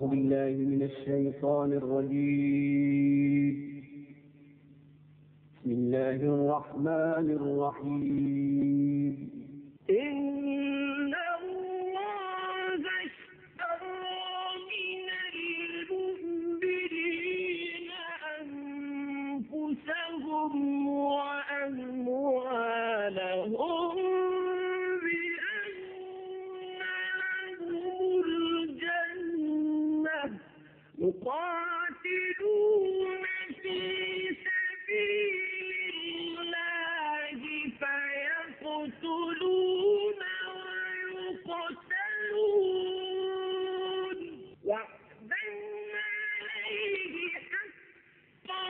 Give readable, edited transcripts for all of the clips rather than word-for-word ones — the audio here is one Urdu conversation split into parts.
بالله من الشيطان الرجيم. بسم الله الرحمن الرحيم. إن الله اشترى من المؤمنين أنفسهم وأموالهم بأن لهم الجنة يقاتلون في سبيل الله فيقتلون ويقتلون وعدا عليه حقا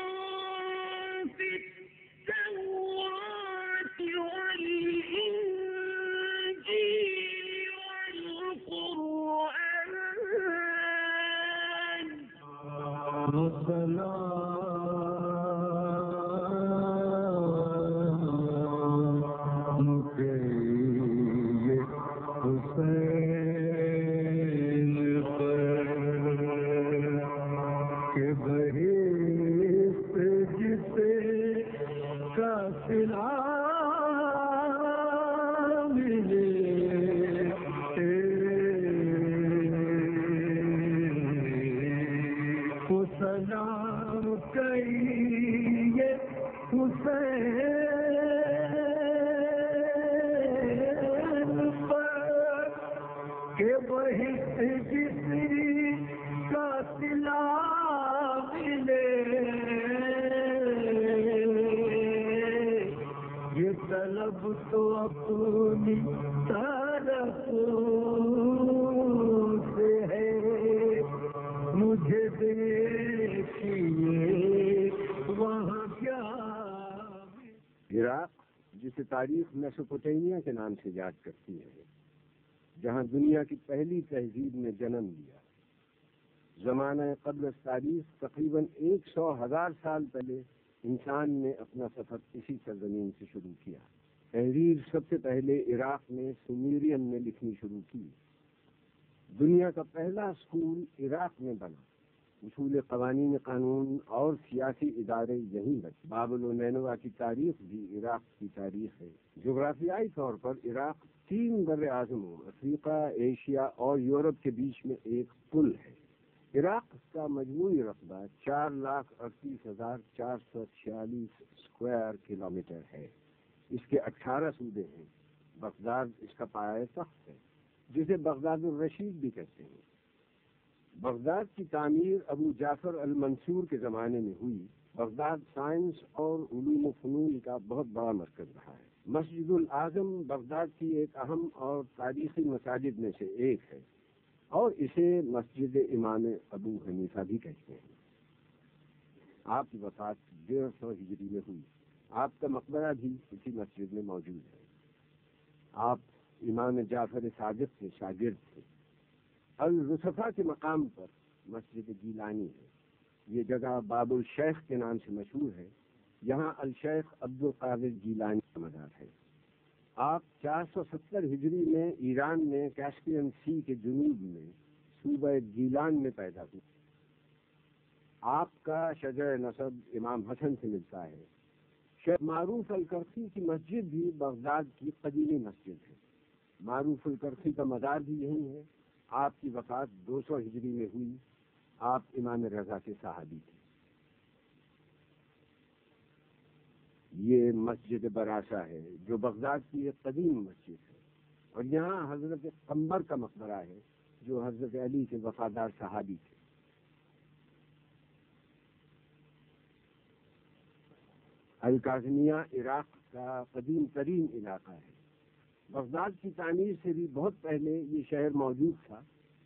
في التوراة والإنجيل والقرآن. تو اپنی طرف سے ہے مجھے دیکھیے وہاں کیا. عراق جسے تاریخ میسوپوٹیمیا کے نام سے یاد کرتی ہے، جہاں دنیا کی پہلی تہذیب نے جنم لیا. زمانہ قبل تاریخ تقریباً 100,000 سال پہلے انسان نے اپنا سفر اسی سرزمین سے شروع کیا. تحریر سب سے پہلے عراق میں سومیرین میں لکھنی شروع کی. دنیا کا پہلا اسکول عراق میں بنا. اصول قوانین قانون اور سیاسی ادارے یہیں بچے. بابل و نینوا کی تاریخ بھی عراق کی تاریخ ہے. جغرافیائی طور پر عراق 3 بر اعظموں افریقہ، ایشیا اور یورپ کے بیچ میں ایک پل ہے. عراق کا مجموعی رقبہ 4,38,446 اسکوائر کلومیٹر ہے. اس کے 18 صوبے ہیں. بغداد اس کا پایہ تخت ہے، جسے بغداد الرشید بھی کہتے ہیں. بغداد کی تعمیر ابو جعفر المنصور کے زمانے میں ہوئی. بغداد سائنس اور علوم و فنون کا بہت بڑا مرکز رہا ہے. مسجد الاعظم بغداد کی ایک اہم اور تاریخی مساجد میں سے ایک ہے، اور اسے مسجد امام ابو حنیفہ بھی کہتے ہیں. آپ کی وفات 150 ہجری میں ہوئی. آپ کا مقبرہ بھی اسی مسجد میں موجود ہے. آپ امام جعفر صادق کے شاگرد تھے. الرصفہ کے مقام پر مسجد گیلانی ہے. یہ جگہ باب الشیخ کے نام سے مشہور ہے. یہاں الشیخ عبد القادر گیلانی کا مزار ہے. آپ 470 ہجری میں ایران میں کیسپین سی کے جنوب میں صوبہ گیلان میں پیدا ہوئے. آپ کا شجر نسب امام حسن سے ملتا ہے. شیخ معروف الکرخی کی مسجد بھی بغداد کی قدیمی مسجد ہے. معروف الکرخی کا مزار بھی یہیں ہے. آپ کی وفات 200 ہجری میں ہوئی. آپ امام رضا کے صحابی تھے. یہ مسجد براسا ہے جو بغداد کی ایک قدیم مسجد ہے، اور یہاں حضرت قمبر کا مقبرہ ہے جو حضرت علی کے وفادار صحابی تھے. الکاظمیہ عراق کا قدیم ترین علاقہ ہے. بغداد کی تعمیر سے بھی بہت پہلے یہ شہر موجود تھا،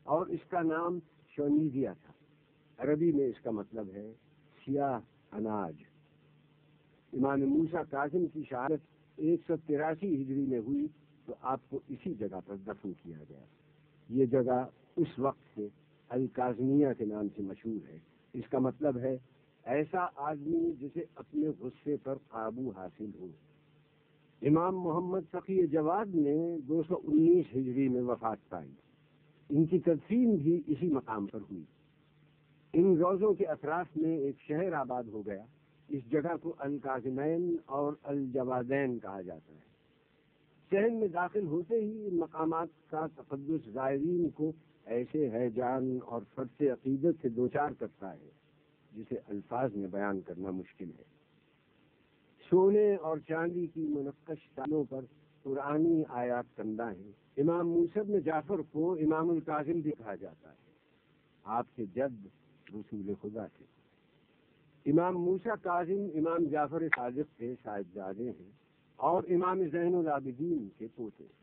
اور اس کا نام شونیزیا تھا. عربی میں اس کا مطلب ہے سیاہ اناج. امام موسیٰ کاظم کی شہادت 183 ہجری میں ہوئی تو آپ کو اسی جگہ پر دفن کیا گیا. یہ جگہ اس وقت سے الکاظمیہ کے نام سے مشہور ہے. اس کا مطلب ہے ایسا آدمی جسے اپنے غصے پر قابو حاصل ہو. امام محمد تقی جواد نے 219 ہجری میں وفات پائی. ان کی تدفین بھی اسی مقام پر ہوئی۔ ان روضوں کے اطراف میں ایک شہر آباد ہو گیا۔ اس جگہ کو الکاظمین اور الجوادین کہا جاتا ہے۔ شہر میں داخل ہوتے ہی ان مقامات کا تقدس زائرین کو ایسے ہیجان اور فرط عقیدت سے دوچار کرتا ہے جسے الفاظ میں بیان کرنا مشکل ہے۔ سونے اور چاندی کی منقش تالوں پر قرآنی آیات کندہ ہیں۔ امام موسیٰ بن جعفر کو امام الکاظم بھی کہا جاتا ہے۔ آپ کے جد رسول خدا تھے۔ امام موسیٰ کاظم امام جعفر صادق کے صاحبزادے ہیں اور امام زین العابدین کے پوتے ہیں۔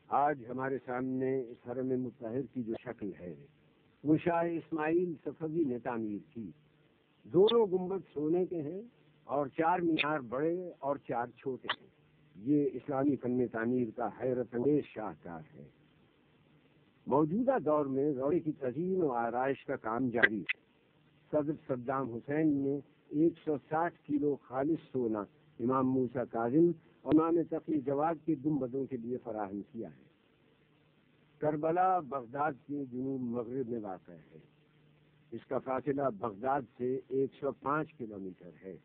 آج ہمارے سامنے اس حرم مطہر کی جو شکل ہے وہ شاہ اسماعیل صفوی نے تعمیر کی۔ دونوں گنبد سونے کے ہیں اور 4 مینار بڑے اور 4 چھوٹے ہیں۔ یہ اسلامی فن تعمیر کا حیرت انگیز شاہکار ہے۔ موجودہ دور میں روضے کی تزئین و آرائش کا کام جاری ہے۔ صدر صدام حسین نے 160 کلو خالص سونا امام موسیٰ کاظم اور امام تقی جواد کے گنبدوں کے لیے فراہم کیا ہے۔ کربلا بغداد کے جنوب مغرب میں واقع ہے۔ اس کا فاصلہ بغداد سے 105 کلومیٹر ہے۔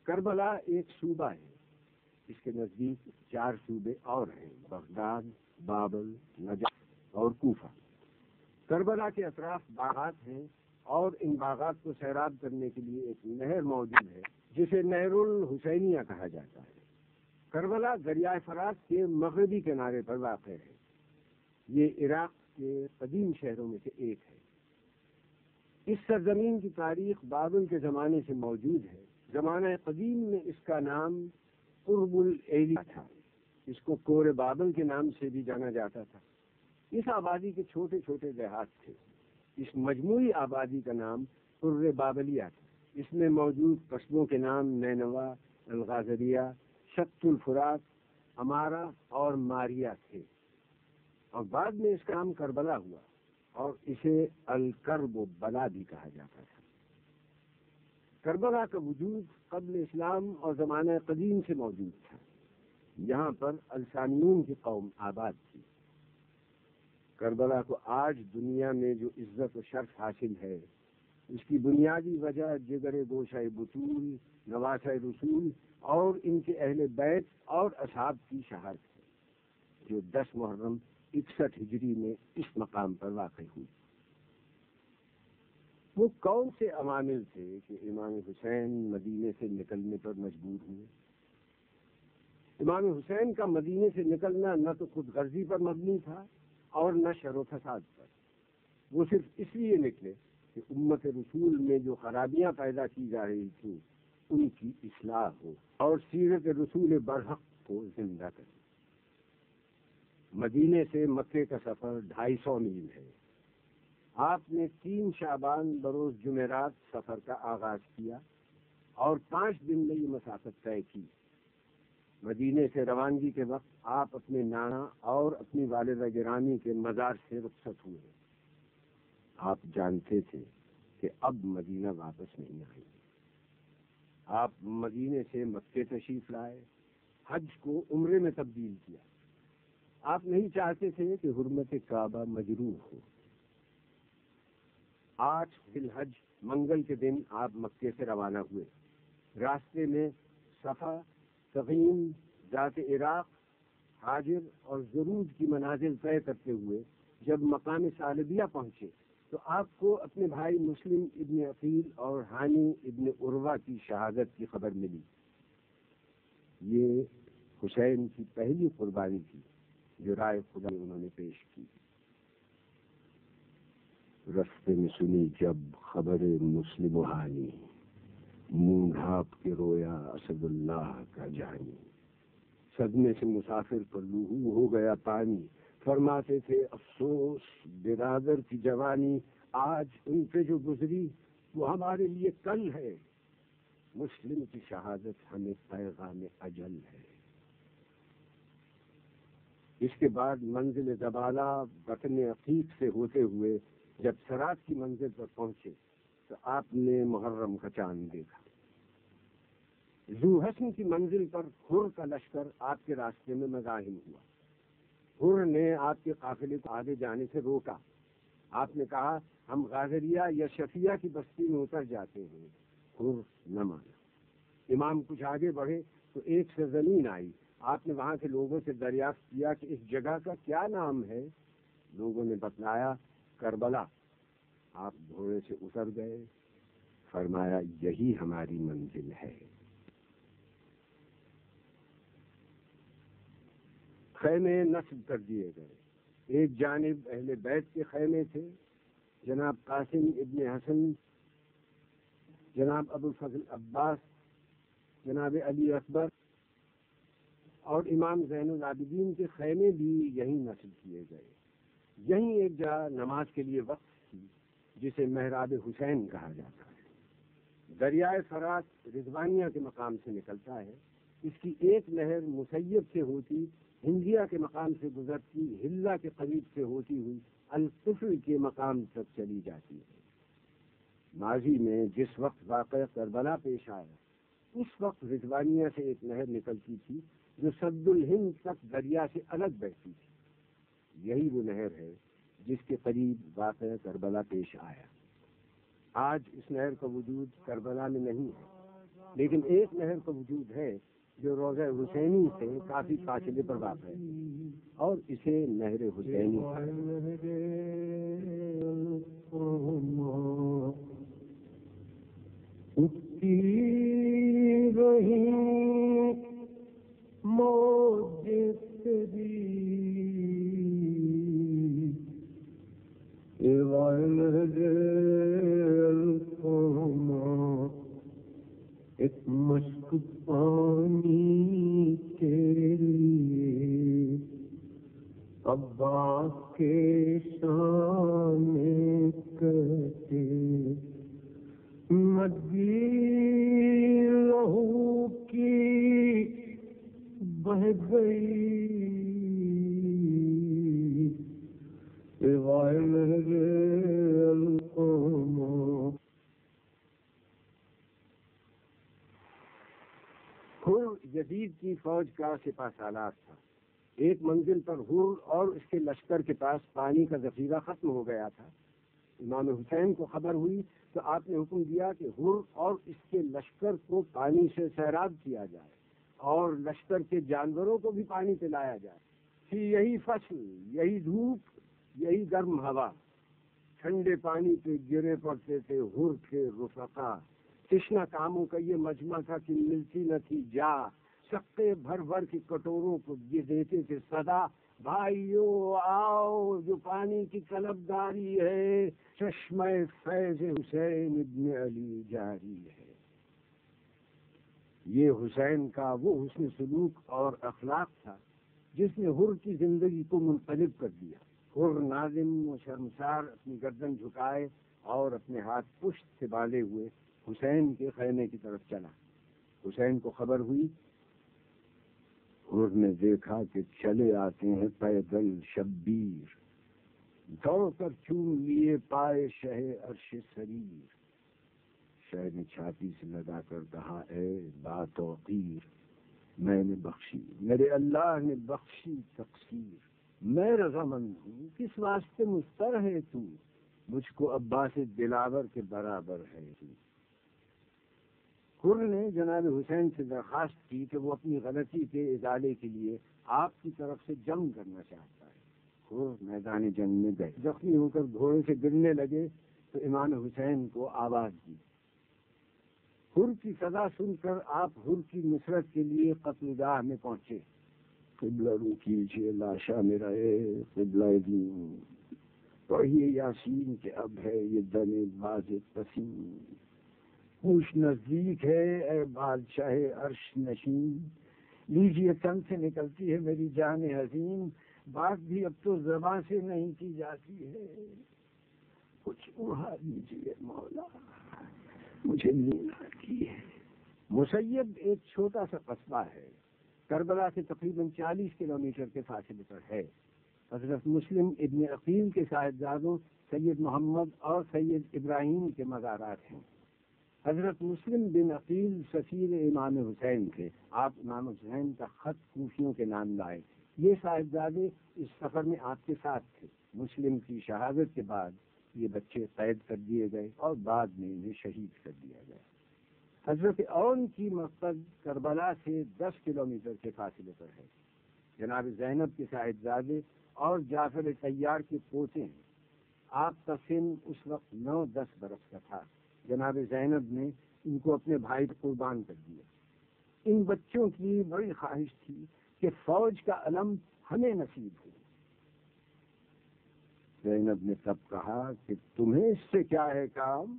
کربلا ایک صوبہ ہے۔ اس کے نزدیک 4 صوبے اور ہیں: بغداد، بابل، نجف اور کوفہ۔ کربلا کے اطراف باغات ہیں اور ان باغات کو سیراب کرنے کے لیے ایک نہر موجود ہے جسے نہر الحسینیہ کہا جاتا ہے۔ کربلا دریائے فرات کے مغربی کنارے پر واقع ہے۔ یہ عراق کے قدیم شہروں میں سے ایک ہے۔ اس سرزمین کی تاریخ بابل کے زمانے سے موجود ہے۔ زمانہ قدیم میں اس کا نام قرب الایلی تھا۔ اس کو کور بابل کے نام سے بھی جانا جاتا تھا۔ اس آبادی کے چھوٹے چھوٹے دیہات تھے۔ اس مجموعی آبادی کا نام قر بابلیہ تھا۔ اس میں موجود قصبوں کے نام نینوا، الغازریہ، شط الفرات، امارہ اور ماریہ تھے، اور بعد میں اس کا نام کربلا ہوا اور اسے الکرب و بلا بھی کہا جاتا تھا۔ کربلا کا وجود قبل اسلام اور زمانہ قدیم سے موجود تھا۔ یہاں پر السانیون کی قوم آباد تھی۔ کربلا کو آج دنیا میں جو عزت و شرف حاصل ہے اس کی بنیادی وجہ جگر گوشہ بطول، نواسہ رسول اور ان کے اہل بیت اور اصحاب کی شہادت ہے، جو 10 محرم 61 ہجری میں اس مقام پر واقع ہوئی۔ وہ کون سے عوامل تھے کہ امام حسین مدینے سے نکلنے پر مجبور ہوئے؟ امام حسین کا مدینے سے نکلنا نہ تو خود غرضی پر مبنی تھا اور نہ شر و فساد پر۔ وہ صرف اس لیے نکلے کہ امت رسول میں جو خرابیاں پیدا کی جا رہی تھیں ان کی اصلاح ہو اور سیرت رسول برحق کو زندہ کرے۔ مدینے سے مکے کا سفر 250 میل ہے۔ آپ نے 3 شعبان بروز جمعرات سفر کا آغاز کیا اور 5 دن میں یہ مسافت طے کی۔ مدینے سے روانگی کے وقت آپ اپنے نانا اور اپنی والدہ گرامی کے مزار سے رخصت ہوئے۔ آپ جانتے تھے کہ اب مدینہ واپس نہیں آئیں گے۔ آپ مدینے سے مکے تشریف لائے، حج کو عمرے میں تبدیل کیا۔ آپ نہیں چاہتے تھے کہ حرمت کعبہ مجروح ہو۔ 8 ذی الحج منگل کے دن آپ مکے سے روانہ ہوئے۔ راستے میں صفا، تغیم، ذات عراق، حاجر اور ضرود کی منازل طے کرتے ہوئے جب مقام ثعلبیہ پہنچے تو آپ کو اپنے بھائی مسلم ابن عقیل اور ہانی ابن عروہ کی شہادت کی خبر ملی۔ یہ حسین کی پہلی قربانی تھی جو رائے خدا میں انہوں نے پیش کی۔ رستے میں سنی جب خبر مسلم و ہانی، منہ ڈھانپ کے رویا اسد اللہ کا جانی۔ صدمے سے مسافر پر لہو ہو گیا پانی، فرماتے تھے افسوس برادر کی جوانی، آج ان پہ جو گزری وہ ہمارے لیے کل ہے، مسلم کی شہادت ہمیں پیغام اجل ہے۔ اس کے بعد منزل زبالہ وطن عقیق سے ہوتے ہوئے جب سرات کی منزل پر پہنچے تو آپ نے محرم کا چاند دیکھا۔ ذو حسن کی منزل پر خر کا لشکر آپ کے راستے میں مزاحم ہوا۔ حر نے آپ کے قافلے کو آگے جانے سے روکا. آپ نے کہا ہم غازریہ یا شفیہ کی بستی میں اتر جاتے ہیں. حر نہ مانا. امام کچھ آگے بڑھے تو ایک سرزمین آئی. آپ نے وہاں کے لوگوں سے دریافت کیا کہ اس جگہ کا کیا نام ہے. لوگوں نے بتلایا کربلا. آپ گھوڑے سے اتر گئے. فرمایا یہی ہماری منزل ہے. خیمے نصب کر دیے گئے. ایک جانب اہل بیت کے خیمے تھے، جناب قاسم ابن حسن، جناب ابو الفضل عباس، جناب علی اکبر اور امام زین العابدین کے خیمے بھی یہیں نصب کیے گئے. یہیں ایک جگہ نماز کے لیے وقف تھی جسے محراب حسین کہا جاتا ہے. دریائے فرات رضوانیہ کے مقام سے نکلتا ہے. اس کی ایک نہر مسیب سے ہوتی ہندیہ کے مقام سے گزرتی ہلہ کے قریب سے ہوتی ہوئی القفل کے مقام تک چلی جاتی ہے. ماضی میں جس وقت واقعہ کربلا پیش آیا اس وقت رضوانیہ سے ایک نہر نکلتی تھی جو سد الہند تک دریا سے الگ بہتی تھی. یہی وہ نہر ہے جس کے قریب واقعہ کربلا پیش آیا. آج اس نہر کا وجود کربلا میں نہیں ہے، لیکن ایک نہر کا وجود ہے جو روضہ حسینی سے کافی فاصلے پر واقع ہے اور اسے نہر حسینی مشک پانی کے لیے عباس کے شان کہتے ندی لہو کی بہ گئی یزید کی فوج کا سپہ سالار تھا. ایک منزل پر حر اور اس کے لشکر کے پاس پانی کا ذخیرہ ختم ہو گیا تھا. امام حسین کو خبر ہوئی تو آپ نے حکم دیا کہ حر اور اس کے لشکر کو پانی سے سیراب کیا جائے اور لشکر کے جانوروں کو بھی پانی پلایا جائے. تھی یہی فصل، یہی دھوپ، یہی گرم ہوا. ٹھنڈے پانی پہ گرے پڑتے تھے حر کے رفقا. تشنا کاموں کا یہ مجمع تھا کہ ملتی نہ تھی جا. شقے بھر بھر کے کٹوروں کو یہ دیتے تھے صدا، بھائیو آؤ جو پانی کی طلبگاری ہے، چشمہ فیض حسین ابن علی جاری ہے. یہ حسین کا وہ حسن سلوک اور اخلاق تھا جس نے حر کی زندگی کو منقلب کر دیا. حر ناظم و شرمسار اپنی گردن جھکائے اور اپنے ہاتھ پشت سے باندھے ہوئے حسین کے خیمے کی طرف چلا. حسین کو خبر ہوئی. حر نے دیکھا کہ چلے آتے ہیں پیدل شبیر. دوڑ کر چوم لیے پائے شہ عرش سریر. شہ نے چھاتی سے لگا کر کہا اے باتوقیر، میں نے بخشی، میرے اللہ نے بخشی تقصیر. میں رضامند ہوں، کس واسطے مضطر ہے تو، مجھ کو عباس دلاور کے برابر ہے تو. حر نے جناب حسین سے درخواست کی کہ وہ اپنی غلطی کے ازالے کے لیے آپ کی طرف سے جنگ کرنا چاہتا ہے. حر میدان جنگ میں گئے. زخمی ہو کر گھوڑے سے گرنے لگے تو امام حسین کو آواز دی. حر کی صدا سن کر آپ حر کی نصرت کے لیے قتل گاہ میں پہنچے. قبلہ رو کیجیے لاشا میرا اے قبلہ دین، پڑھیے یاسین کہ اب ہے یہ دم باز پسین. ہوش نزدیک ہے اے بادشاہ عرش نشین، لیجیے تن سے نکلتی ہے میری جان حزین. بات بھی اب تو زباں سے نہیں کی جاتی ہے، کچھ اڑا دیجیے مولا، مجھے نیند آتی ہے. مسیب ایک چھوٹا سا قصبہ ہے، کربلا سے تقریباً 40 کلومیٹر کے فاصلے پر ہے. حضرت مسلم ابن عقیل کے صاحبزادوں سید محمد اور سید ابراہیم کے مزارات ہیں. حضرت مسلم بن عقیل سفیر امام حسین تھے. آپ امام حسین کا خط کوفیوں کے نام لائے. یہ صاحبزادے اس سفر میں آپ کے ساتھ تھے. مسلم کی شہادت کے بعد یہ بچے قید کر دیے گئے اور بعد میں انہیں شہید کر دیا گیا. حضرت اون کی مقصد کربلا سے 10 کلومیٹر کے فاصلے پر ہے. جناب زینب کے صاحبزادے اور جعفر طیار کے پوتے ہیں. آپ کا سن اس وقت 9-10 برس کا تھا. جناب زینب نے ان کو اپنے بھائی کو قربان کر دیا. ان بچوں کی بڑی خواہش تھی کہ فوج کا علم ہمیں نصیب ہو. زینب نے تب کہا کہ تمہیں اس سے کیا ہے کام؟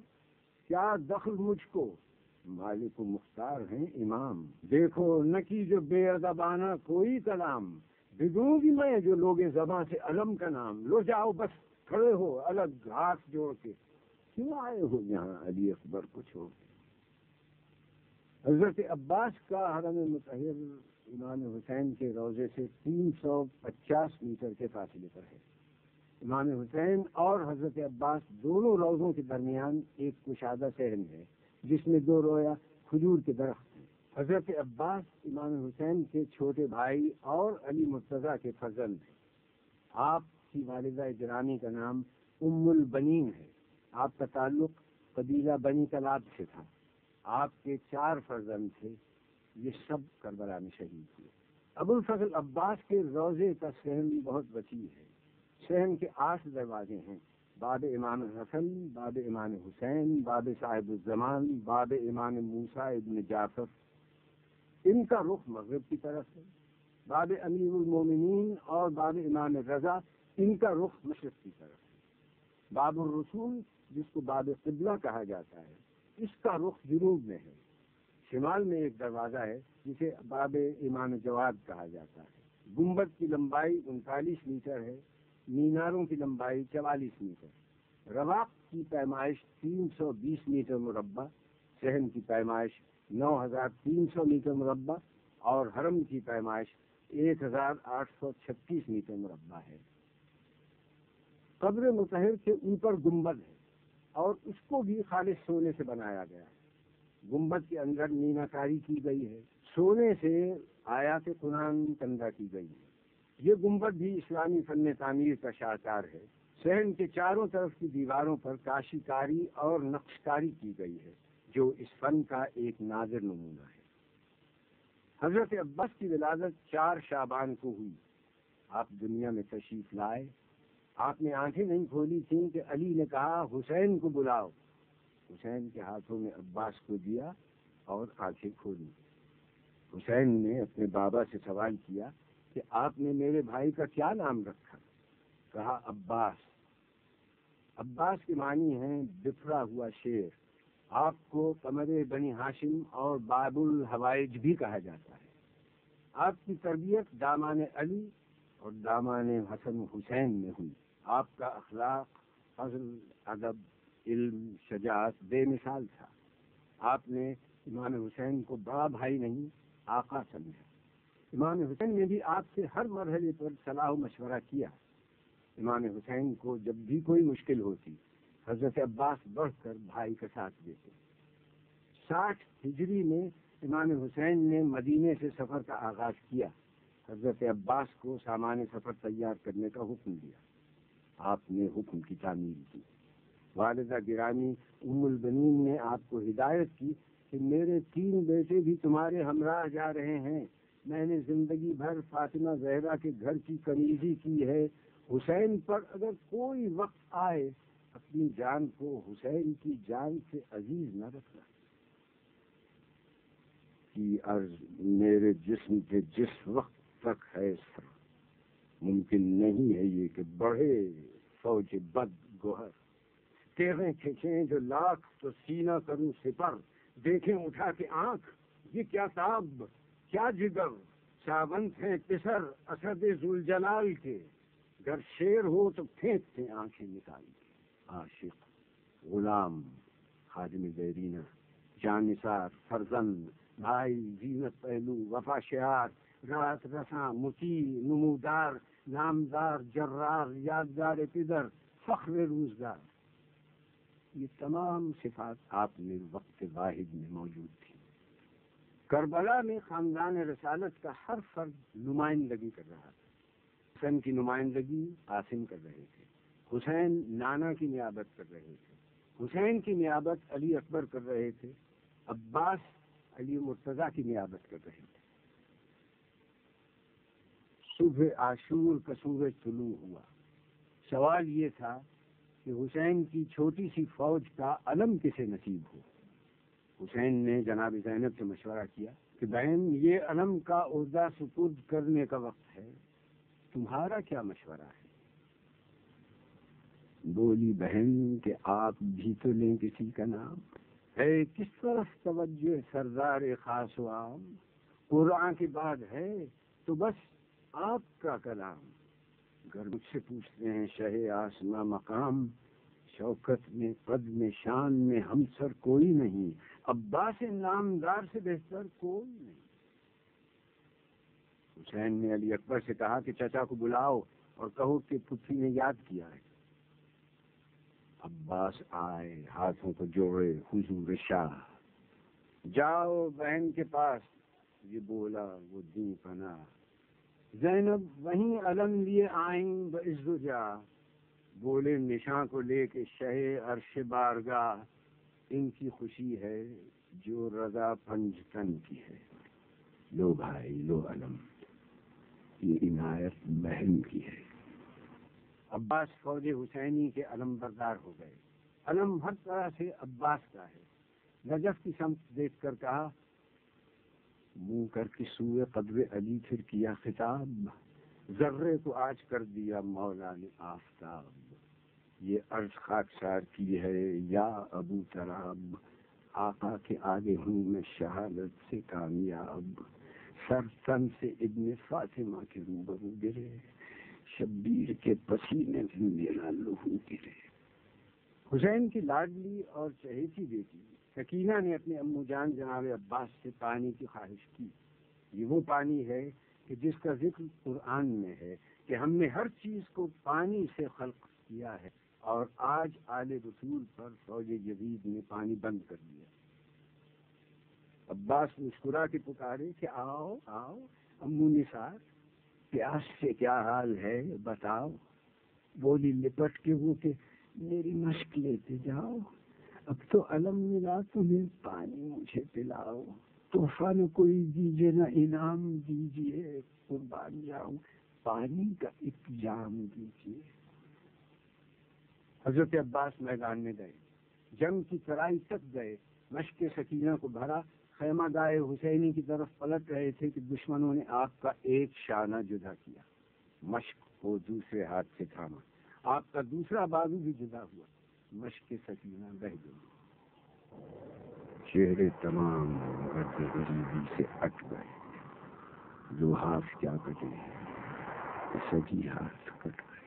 کیا دخل مجھ کو؟ مالک و مختار ہیں امام. دیکھو نہ کی جو بے ادبانہ کوئی کلام، بگوں گی میں جو لوگ زباں سے علم کا نام. لو جاؤ بس کھڑے ہو الگ ہاتھ جوڑ کے، کیوں آئے ہو یہاں علی اکبر کو چھوڑ کے. حضرت عباس کا حرم مطہر امام حسین کے روضے سے 350 میٹر کے فاصلے پر ہے. امام حسین اور حضرت عباس دونوں روضوں کے درمیان ایک کشادہ صحن ہے جس میں 2 رویا کھجور کے درخت ہیں. حضرت عباس امام حسین کے چھوٹے بھائی اور علی مرتضیٰ کے فرزند ہیں. آپ کی والدہ گرامی کا نام ام البنین ہے. آپ کا تعلق قبیلہ بنی کلاب سے تھا. آپ کے 4 فرزند تھے. یہ سب کربلا میں شہید ہوئے. ابو الفضل عباس کے روضے کا صحن بہت وسیع ہے. صحن کے 8 دروازے ہیں: باب امام حسن، باب امام حسین، باب صاحب الزمان، باب امام موسیٰ ابن جعفر. ان کا رخ مغرب کی طرف ہے. باب امیر المومنین اور باب امام رضا، ان کا رخ مشرق کی طرف ہے. باب الرسول جس کو باب قبلہ کہا جاتا ہے، اس کا رخ جنوب میں ہے. شمال میں ایک دروازہ ہے جسے باب امام جواد کہا جاتا ہے. گنبد کی لمبائی 39 میٹر ہے. میناروں کی لمبائی 44 میٹر. رواق کی پیمائش 320 میٹر مربع، صحن کی پیمائش 9300 میٹر مربع اور حرم کی پیمائش 1836 میٹر مربع ہے. قبر مطہر کے اوپر گنبد ہے اور اس کو بھی خالص سونے سے بنایا گیا ہے. گنبد کے اندر مینہ کاری کی گئی ہے. سونے سے آیات قرآن کندہ کی گئی ہے. یہ گنبد بھی اسلامی فن تعمیر کا شاہکار ہے. صحن کے چاروں طرف کی دیواروں پر کاشی کاری اور نقش کاری کی گئی ہے جو اس فن کا ایک نادر نمونہ ہے. حضرت عباس کی ولادت 4 شعبان کو ہوئی. آپ دنیا میں تشریف لائے. آپ نے آنکھیں نہیں کھولی تھیں کہ علی نے کہا حسین کو بلاؤ. حسین کے ہاتھوں میں عباس کو دیا اور آنکھیں کھولی. حسین نے اپنے بابا سے سوال کیا کہ آپ نے میرے بھائی کا کیا نام رکھا؟ کہا عباس. عباس کے معنی ہیں بفرا ہوا شیر. آپ کو قمر بنی ہاشم اور باب الحوائج بھی کہا جاتا ہے. آپ کی تربیت دامان علی اور دامان حسن حسین میں ہوئی. آپ کا اخلاق، فضل، ادب، علم، شجاعت بے مثال تھا. آپ نے امام حسین کو بڑا بھائی نہیں آقا سمجھا. امام حسین نے بھی آپ سے ہر مرحلے پر صلاح و مشورہ کیا. امام حسین کو جب بھی کوئی مشکل ہوتی حضرت عباس بڑھ کر بھائی کا ساتھ دیتے. 60 ہجری میں امام حسین نے مدینے سے سفر کا آغاز کیا. حضرت عباس کو سامان سفر تیار کرنے کا حکم دیا. آپ نے حکم کی تعمیل کی. والدہ گرامی ام البنین نے آپ کو ہدایت کی کہ میرے 3 بیٹے بھی تمہارے ہمراہ جا رہے ہیں. میں نے زندگی بھر فاطمہ زہرا کے گھر کی کنیزی کی ہے. حسین پر اگر کوئی وقت آئے اپنی جان کو حسین کی جان سے عزیز نہ رکھنا. کی عرض میرے جسم کے جس وقت تک ہے سر، ممکن نہیں ہے یہ کہ بڑھے فوج بد گوہر. تیغیں کھینچیں جو لاکھ تو سینہ کروں سپر. دیکھیں اٹھا کے آنکھ یہ کیا تاب کیا جگر. ساونت ہیں پسر اسد ذوالجلال کے، گر شیر ہو تو پھینکتے آنکھیں نکال کے. عاشق، غلام، خادم دیرینہ، جانثار، فرزند، بھائی، زینت پہلو، وفا شعار، رات رساں، مطیع، نمودار، نامدار، جرار، یادگار پدر، فخر روزگار. یہ تمام صفات آپ میں وقت واحد میں موجود تھی. کربلا میں خاندان رسالت کا ہر فرد نمائندگی کر رہا تھا. حسن کی نمائندگی قاسم کر رہے تھے، حسین نانا کی نیابت کر رہے تھے، حسین کی نیابت علی اکبر کر رہے تھے، عباس علی مرتضیٰ کی نیابت کر رہے تھے۔ صبح عاشور کا سورج طلوع ہوا۔ سوال یہ تھا کہ حسین کی چھوٹی سی فوج کا علم کسے نصیب ہو۔ حسین نے جناب زینب سے مشورہ کیا کہ بہن، یہ علم کا عہدہ سپرد کرنے کا وقت ہے، تمہارا کیا مشورہ ہے؟ بولی بہن کہ آپ بھی تو لیں کسی کا نام، ہے کس طرف توجہ سردار خاص و عام، قرآن کے بعد ہے تو بس آپ کا کلام۔ گر مجھ سے پوچھتے ہیں شہ آسماں مقام، شوکت میں قد میں شان میں ہم سر کوئی نہیں، عباس نامدار سے بہتر کوئی نہیں۔ حسین نے علی اکبر سے کہا کہ چچا کو بلاؤ اور کہو کہ پتری نے یاد کیا ہے۔ عباس آئے، ہاتھوں کو جوڑے، حضور شاہ جاؤ بہن کے پاس، یہ بولا وہ دیں پناہ۔ زینب وہیں علم لیے آئیں بعز و جاہ، بولے نشاں کو لے کے شہ عرش بارگاہ، ان کی خوشی ہے جو رضا پنجتن کی ہے۔ لو بھائی لو علم، یہ عنایت بہن کی ہے۔ عباس فوج حسینی کے علم بردار ہو گئے۔ علم ہر طرح سے عباس کا ہے۔ نجف کی سمت دیکھ کر کہا، منہ کر کے سوئے قبر علی پھر کیا خطاب، ذرے کو آج کر دیا مولا نے آفتاب۔ یہ عرض خاکسار کی ہے یا ابو تراب، آقا کے آگے ہوں میں شہادت سے کامیاب۔ سر تن سے ابن فاطمہ کے روبرو گرے، شبیر کے پسینے سے میرا لہو گرے۔ حسین کی لاڈلی اور چہیتی بیٹی سکینہ نے اپنے امو جان جناب عباس سے پانی کی خواہش کی۔ یہ وہ پانی ہے کہ جس کا ذکر قرآن میں ہے کہ ہم نے ہر چیز کو پانی سے خلق کیا ہے، اور آج آل رسول پر فوج یزید نے پانی بند کر دیا۔ عباس مسکرا کے پکارے کہ آؤ آؤ امو نثار، پیاس سے کیا حال ہے بتاؤ۔ بولی لپٹ کے وہ کہ میری مشق لیتے جاؤ، اب تو علم ملا تمہیں پانی مجھے پلاؤ۔ تحفہ نہ کوئی دیجیے نہ انعام دیجیے، قربان جاؤں پانی کا ایک جام دیجیے۔ حضرت عباس میدان میں گئے، جنگ کی ترائی تک گئے، مشق سکینہ کو بھرا، خیمہ گاہ حسینی کی طرف پلٹ رہے تھے کہ دشمنوں نے آپ کا ایک شانہ جدا کیا، مشق کو دوسرے ہاتھ سے تھاما، آپ کا دوسرا بازو بھی جدا ہوا، مشق سکینہ بہہ گئی، چہرے تمام گرد غریبی سے اٹ گئے، دو ہاتھ کیا کٹے سبھی ہاتھ کٹ گئے۔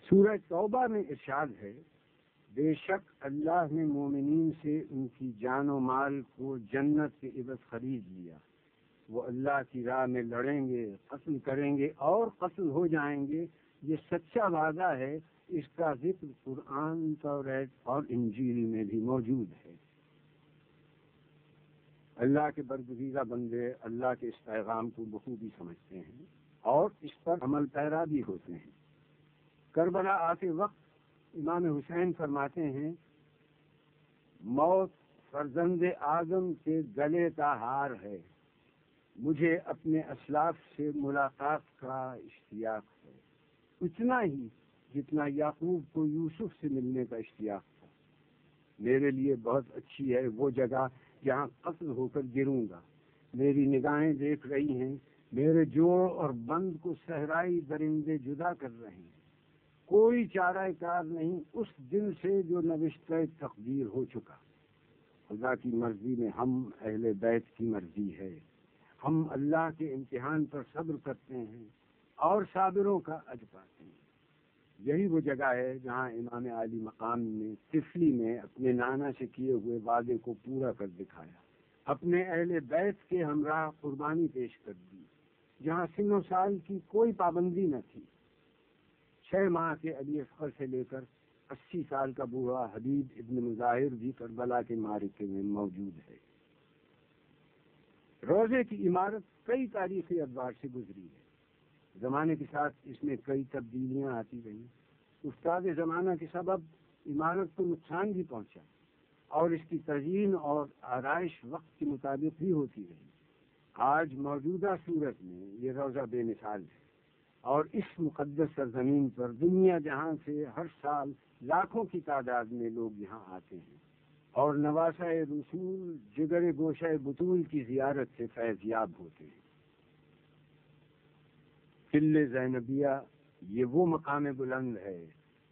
سورہ توبہ میں ارشاد ہے، بے شک اللہ نے مومنین سے ان کی جان و مال کو جنت کے عوض خرید لیا، وہ اللہ کی راہ میں لڑیں گے، قتل کریں گے اور قتل ہو جائیں گے، یہ سچا وعدہ ہے، اس کا ذکر قرآن، توریت اور انجیل میں بھی موجود ہے۔ اللہ کے برگزیدہ بندے اللہ کے اس پیغام کو بخوبی سمجھتے ہیں اور اس پر عمل پیرا بھی ہوتے ہیں۔ کربلا آتے وقت امام حسین فرماتے ہیں، موت فرزند آدم کے گلے کا ہار ہے، مجھے اپنے اسلاف سے ملاقات کا اشتیاق ہے، اتنا ہی جتنا یعقوب کو یوسف سے ملنے کا اشتیاق تھا۔ میرے لیے بہت اچھی ہے وہ جگہ جہاں قتل ہو کر گروں گا، میری نگاہیں دیکھ رہی ہیں، میرے جوڑ اور بند کو صحرائی درندے جدا کر رہے ہیں، کوئی چارہ کار نہیں اس دن سے جو نوشتہ تقدیر ہو چکا۔ خدا کی مرضی میں ہم اہل بیت کی مرضی ہے، ہم اللہ کے امتحان پر صبر کرتے ہیں اور صابروں کا اجر پاتے ہیں۔ یہی وہ جگہ ہے جہاں امام عالی مقام نے طفلی میں اپنے نانا سے کیے ہوئے وعدے کو پورا کر دکھایا، اپنے اہل بیت کے ہمراہ قربانی پیش کر دی، جہاں سن و سال کی کوئی پابندی نہ تھی۔ 6 ماہ کے علی اصغر سے لے کر 80 سال کا بوڑھا حبیب ابن مظاہر بھی کربلا کے معرکے میں موجود ہے۔ روزے کی عمارت کئی تاریخی ادوار سے گزری ہے، زمانے کے ساتھ اس میں کئی تبدیلیاں آتی رہیں، افتاد زمانہ کے سبب عمارت کو نقصان بھی پہنچا اور اس کی تزئین اور آرائش وقت کے مطابق بھی ہوتی رہی۔ آج موجودہ صورت میں یہ روزہ بے مثال ہے، اور اس مقدس سرزمین پر دنیا جہاں سے ہر سال لاکھوں کی تعداد میں لوگ یہاں آتے ہیں اور نواسہ رسول جگر گوشہ بطول کی زیارت سے فیض یاب ہوتے ہیں۔ قلعہ زینبیہ یہ وہ مقام بلند ہے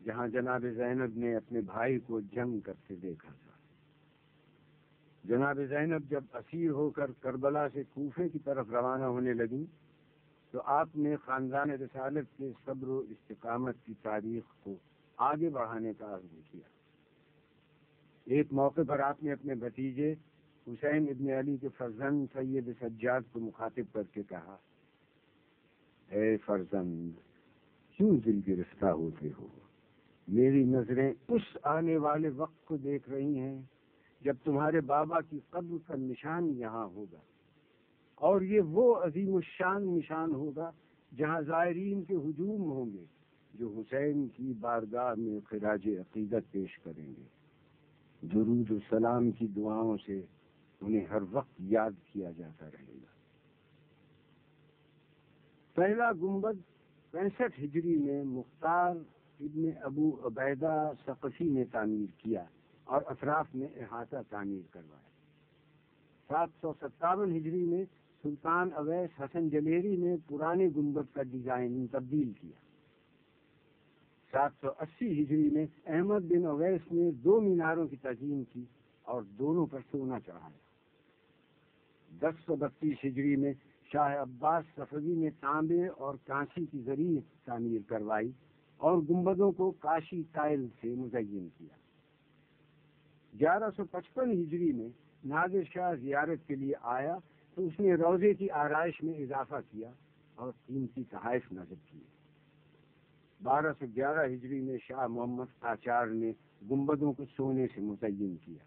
جہاں جناب زینب نے اپنے بھائی کو جنگ کرتے دیکھا تھا۔ جناب زینب جب اسیر ہو کر کربلا سے کوفے کی طرف روانہ ہونے لگیں تو آپ نے خاندان رسالت کے صبر و استقامت کی تاریخ کو آگے بڑھانے کا عزم کیا۔ ایک موقع پر آپ نے اپنے بھتیجے حسین ابن علی کے فرزند سید سجاد کو مخاطب کر کے کہا، اے فرزند، کیوں دل گرفتہ ہوتے ہو؟ میری نظریں اس آنے والے وقت کو دیکھ رہی ہیں جب تمہارے بابا کی قبر کا نشان یہاں ہوگا، اور یہ وہ عظیم الشان نشان ہوگا جہاں زائرین کے ہجوم ہوں گے جو حسین کی بارگاہ میں خراج عقیدت پیش کریں گے۔ درود و سلام کی دعاؤں سے انہیں ہر وقت یاد کیا جاتا رہے گا۔ پہلا گنبد 65 ہجری میں مختار ابن ابو عبیدہ ثقفی نے تعمیر کیا اور اطراف میں احاطہ تعمیر کروایا۔ 757 ہجری میں سلطان اویس حسن جلیری نے پرانے گنبد کا ڈیزائن تبدیل کیا۔ 780 ہجری میں احمد بن اویس نے 2 میناروں کی تزئین کی اور دونوں پر سونا چڑھایا۔ 1032 ہجری میں شاہ عباس صفوی نے تانبے اور کانسی کی زرعی تعمیر کروائی اور گنبدوں کو کاشی ٹائل سے مزین کیا۔ 1155 ہجری میں نادر شاہ زیارت کے لیے آیا تو اس نے روضے کی آرائش میں اضافہ کیا اور قیمتی تحائف نصب کیے۔ 1211 ہجری میں شاہ محمد قاجار نے گنبدوں کو سونے سے مزین کیا۔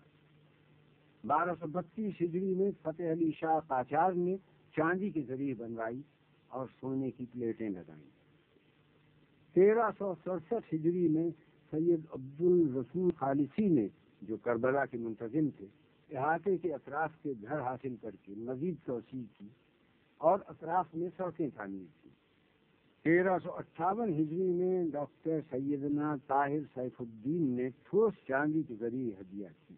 1232 ہجری میں فتح علی شاہ قاجار نے چاندی کے ذریعے بنوائی اور سونے کی پلیٹیں لگائیں۔ 1367 ہجری میں سید عبد الرسول خالصی نے، جو کربلا کے منتظم تھے، احاطے کے اطراف کے گھر حاصل کر کے مزید توسیع کی اور اطراف میں سڑکیں تعمیر کی۔ 1358 ہجری میں ڈاکٹر سیدنا طاہر سیف الدین نے ٹھوس چاندی کے ذریعے ہدیہ کی۔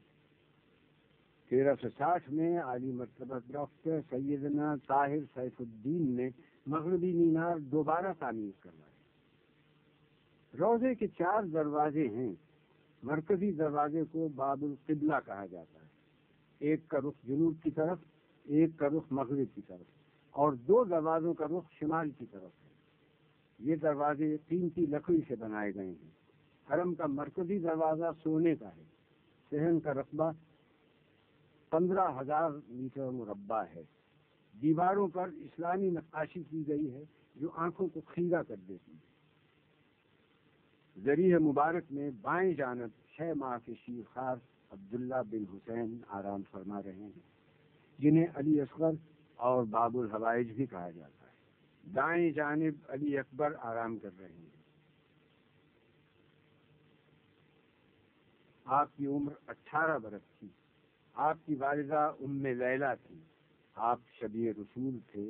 1360 میں عالی مرتبہ ڈاکٹر سیدنا طاہر سیف الدین نے مغربی مینار دوبارہ تعمیر کروائے۔ روضے کے 4 دروازے ہیں۔ مرکزی دروازے کو باب القبلہ کہا جاتا ہے، ایک کا رخ جنوب کی طرف، ایک کا رخ مغرب کی طرف، اور 2 دروازوں کا رخ شمال کی طرف ہے۔ یہ دروازے قیمتی لکڑی سے بنائے گئے ہیں۔ حرم کا مرکزی دروازہ سونے کا ہے۔ صحن کا رقبہ 15,000 میٹر مربع ہے۔ دیواروں پر اسلامی نقاشی کی گئی ہے جو آنکھوں کو خیرہ کر دیتی ہے۔ ذریعہ مبارک میں بائیں جانب 6 ماہ کے شیرخوار عبداللہ بن حسین آرام فرما رہے ہیں، جنہیں علی اصغر اور باب الحوائج بھی کہا جاتا ہے۔ دائیں جانب علی اکبر آرام کر رہے ہیں۔ آپ کی عمر 18 برس تھی۔ آپ کی والدہ ام لیلہ تھی۔ آپ شبیہ رسول تھے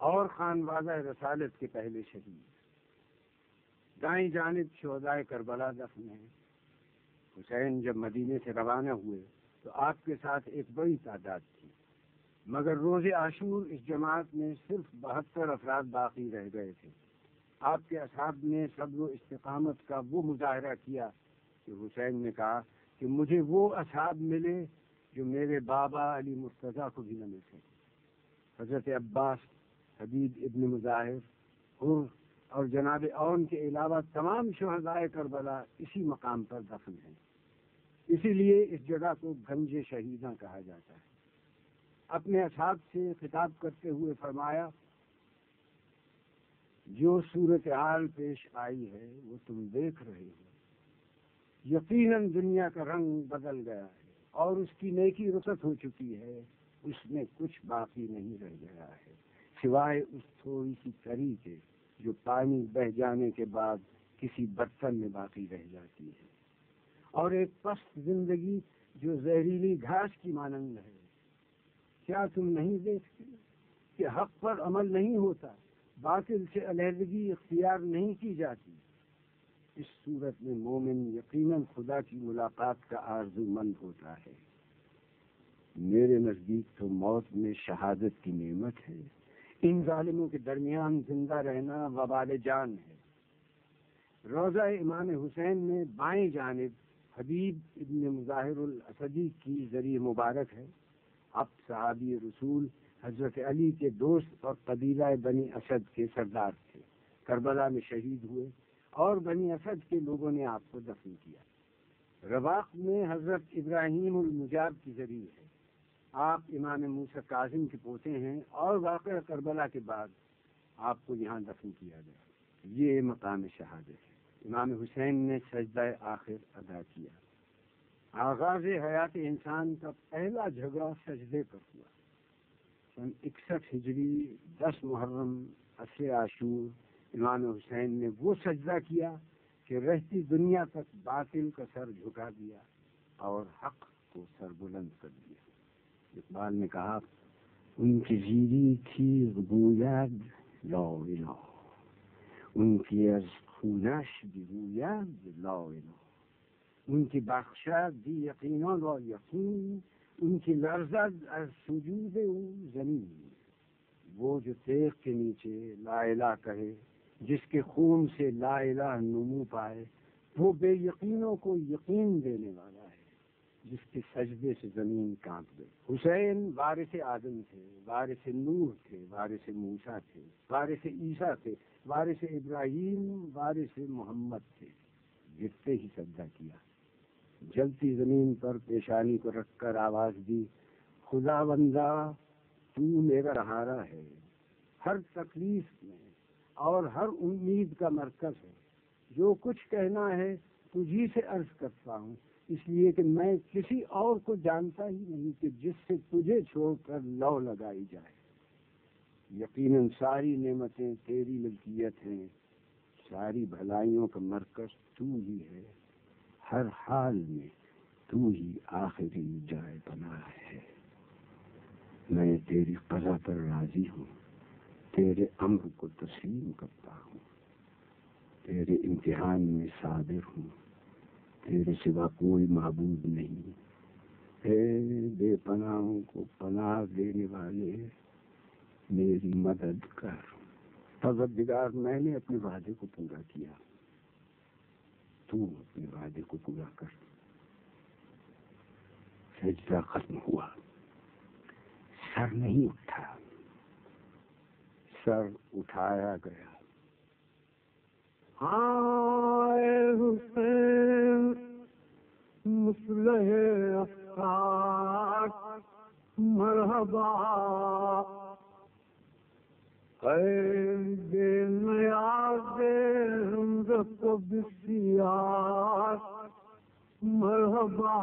اور خانوادہ رسالت کے پہلے شہید۔ دائیں جانب شہدائے کربلا دفن ہیں۔ حسین جب مدینے سے روانہ ہوئے تو آپ کے ساتھ ایک بڑی تعداد تھی، مگر روز عاشور اس جماعت میں صرف 72 افراد باقی رہ گئے تھے۔ آپ کے اصحاب نے صبر و استقامت کا وہ مظاہرہ کیا کہ حسین نے کہا کہ مجھے وہ اصحاب ملے جو میرے بابا علی مرتضیٰ کو بھی نہ مل سکے۔ حضرت عباس، حبیب ابن مظاہر، حر اور جناب اون کے علاوہ تمام شہدائے کربلا اسی مقام پر دفن ہیں۔ اسی لیے اس جگہ کو گنج شہیداں کہا جاتا ہے۔ اپنے اصحاب سے خطاب کرتے ہوئے فرمایا، جو صورتحال پیش آئی ہے وہ تم دیکھ رہے ہو۔ یقیناً دنیا کا رنگ بدل گیا ہے اور اس کی نیکی رخصت ہو چکی ہے اس میں کچھ باقی نہیں رہ گیا ہے سوائے اس تھوڑی سی کری کے جو پانی بہہ جانے کے بعد کسی برتن میں باقی رہ جاتی ہے، اور ایک پست زندگی جو زہریلی گھاس کی مانند ہے۔ کیا تم نہیں دیکھتے کہ حق پر عمل نہیں ہوتا، باطل سے علیحدگی اختیار نہیں کی جاتی؟ اس صورت میں مومن یقیناً خدا کی ملاقات کا آرزو مند ہوتا ہے۔ میرے نزدیک تو موت میں شہادت کی نعمت ہے، ان ظالموں کے درمیان زندہ رہنا وبال جان ہے۔ روضہ امام حسین میں بائیں جانب حبیب ابن مظاہر الاسدی کی ذریع مبارک ہے۔ اب صحابی رسول حضرت علی کے دوست اور قبیلہ بنی اسد کے سردار تھے، کربلا میں شہید ہوئے اور بنی اسد کے لوگوں نے آپ کو دفن کیا۔ رواق میں حضرت ابراہیم المجاب کی ذریع ہے، آپ امام موسیٰ کاظم کے پوتے ہیں اور واقعہ کربلا کے بعد آپ کو یہاں دفن کیا گیا۔ یہ مقام شہادت ہے۔ امام حسین نے سجدہ آخر ادا کیا۔ آغاز حیات انسان کا پہلا جھگڑا سجدے پر ہوا۔ سن 61 ہجری 10 محرم عصر عاشور امام حسین نے وہ سجدہ کیا کہ رہتی دنیا تک باطل کا سر جھکا دیا اور حق کو سر بلند کر دیا۔ اقبال نے کہا، ان کی زیری تھی گوید لا الہ، ان کی از خونش بگوید لا الہ، ان کی بخشد بی یقینا لا یقین، ان کی لرزد از سجود او زمین۔ وہ جو تیغ کے نیچے لا الہ کہے، جس کے خون سے لا الہ نمو پائے، وہ بے یقینوں کو یقین دینے والا ہے، جس کے سجدے سے زمین کانپ گئی۔ حسین وارث آدم تھے، وارث نوح تھے، وارث موسیٰ تھے، وارث عیسیٰ تھے، وارث ابراہیم، وارث محمد تھے۔ گرتے ہی سجدہ کیا، جلتی زمین پر پیشانی کو رکھ کر آواز دی، خدا بندہ تو میرا سہارا ہے، ہر تکلیف میں اور ہر امید کا مرکز ہے۔ جو کچھ کہنا ہے تجھی سے عرض کرتا ہوں، اس لیے کہ میں کسی اور کو جانتا ہی نہیں کہ جس سے تجھے چھوڑ کر لو لگائی جائے۔ یقیناً ساری نعمتیں تیری ملکیت ہیں، ساری بھلائیوں کا مرکز تو ہی ہے، ہر حال میں تو ہی آخری جائے پناہ ہے۔ میں تیری قضا پر راضی ہوں، تیرے امر کو تسلیم کرتا ہوں، تیرے امتحان میں صابر ہوں، تیرے سوا کوئی معبود نہیں۔ اے بے پناہوں کو پناہ دینے والے، میری مدد کر۔ پروردگار، میں نے اپنے وعدے کو پورا کیا، تو اپنے وعدے کو پورا کر۔ سجدہ ختم ہوا، سر نہیں اٹھا، سر اٹھایا گیا۔ ہاں اے حسین مصلح افکار مرحبا، اے بے نیاز رمزت و بسیار مرحبا،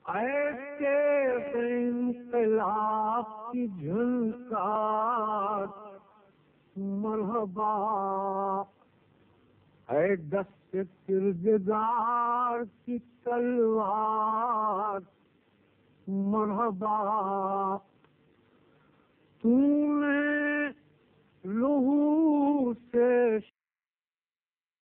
اے تیغ انقلاب کی جھنکار مرحبا، اے دست کردگار کی تلوار مرحبا، تو